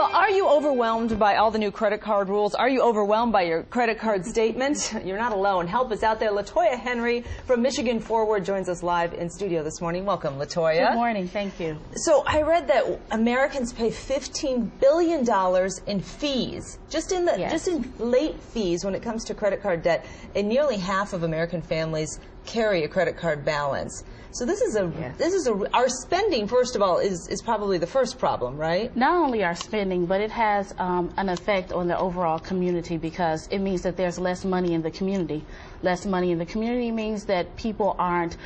Well, are you overwhelmed by all the new credit card rules? Are you overwhelmed by your credit card statement? You're not alone. Help is out there. LaToya Henry from Michigan Forward joins us live in studio this morning. Welcome, LaToya. Good morning. Thank you. So I read that Americans pay $15 billion in fees, just in late fees when it comes to credit card debt, and nearly half of American families carry a credit card balance. So this is our spending, first of all, is probably the first problem, right? Not only our spending, but it has an effect on the overall community, because it means that there's less money in the community. Less money in the community means that people aren't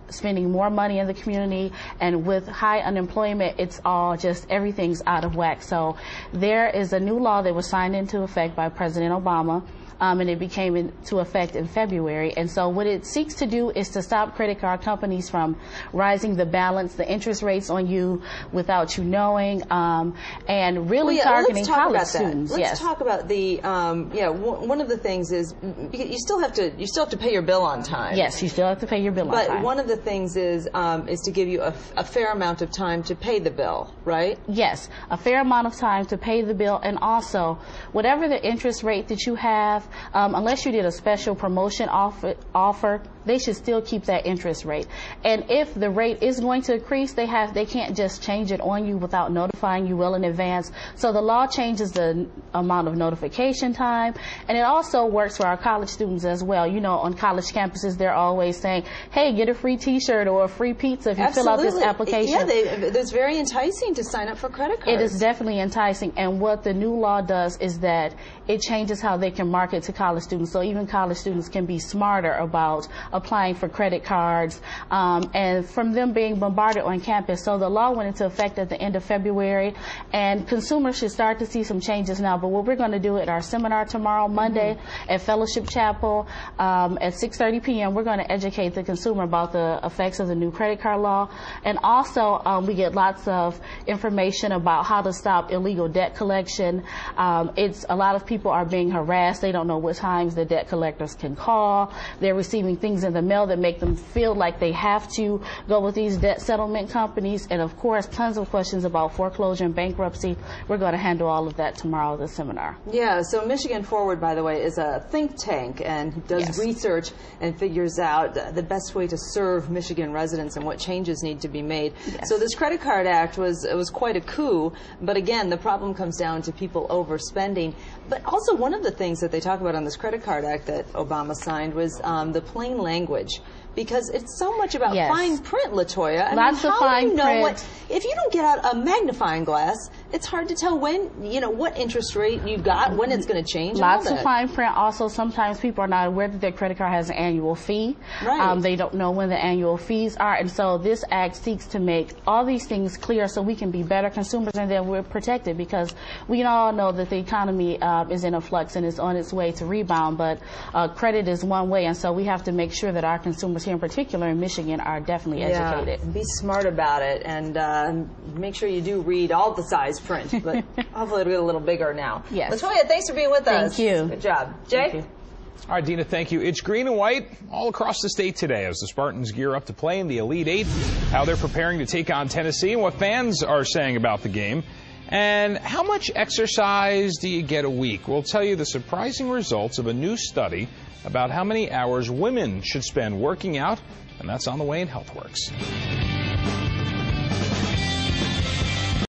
spending more money in the community, and with high unemployment, it's all just everything's out of whack. So there is a new law that was signed into effect by President Obama. And it became into effect in February. And so what it seeks to do is to stop credit card companies from rising the balance, the interest rates on you without you knowing, and really targeting college students. Let's talk about the, one of the things is you still have to pay your bill on time. Yes, you still have to pay your bill on time. But one of the things is to give you a fair amount of time to pay the bill, right? Yes, a fair amount of time to pay the bill, and also whatever the interest rate that you have, unless you did a special promotion offer, they should still keep that interest rate. And if the rate is going to increase, they can't just change it on you without notifying you well in advance. So the law changes the amount of notification time, and it also works for our college students as well. You know, on college campuses, they're always saying, hey, get a free t-shirt or a free pizza if you fill out this application. Yeah, it's very enticing to sign up for credit cards. It is definitely enticing, and what the new law does is that it changes how they can market to college students. So even college students can be smarter about applying for credit cards, and from them being bombarded on campus. So the law went into effect at the end of February, and consumers should start to see some changes now. But what we're going to do at our seminar tomorrow, Monday, at Fellowship Chapel at 6:30 p.m., we're going to educate the consumer about the effects of the new credit card law. And also we get lots of information about how to stop illegal debt collection. A lot of people are being harassed. They don't know what times the debt collectors can call. They're receiving things in the mail that make them feel like they have to go with these debt settlement companies. And of course, tons of questions about foreclosure and bankruptcy. We're going to handle all of that tomorrow at the seminar. Yeah, so Michigan Forward, by the way, is a think tank and does research and figures out the best way to serve Michigan residents and what changes need to be made. Yes. So this credit card act was quite a coup, but again, the problem comes down to people overspending. But also one of the things that they talk about on this credit card act that Obama signed was the plain language, because it's so much about fine print, LaToya. Lots of fine print. If you don't get out a magnifying glass, it's hard to tell when, what interest rate you've got, when it's going to change. Lots of fine print. Also, sometimes people are not aware that their credit card has an annual fee. Right. They don't know when the annual fees are, and so this act seeks to make all these things clear so we can be better consumers, and then we're protected, because we all know that the economy is in a flux and is on its way to rebound, but credit is one way, and so we have to make sure that our consumers here in particular in Michigan are definitely educated. Be smart about it, and make sure you do read all the size print, but hopefully it'll get a little bigger now. Yes. LaToya, thanks for being with us. Thank you. Good job. Jay? All right, Dina, thank you. It's green and white all across the state today as the Spartans gear up to play in the Elite Eight, how they're preparing to take on Tennessee, and what fans are saying about the game. And how much exercise do you get a week? We'll tell you the surprising results of a new study about how many hours women should spend working out, and that's on the way in HealthWorks.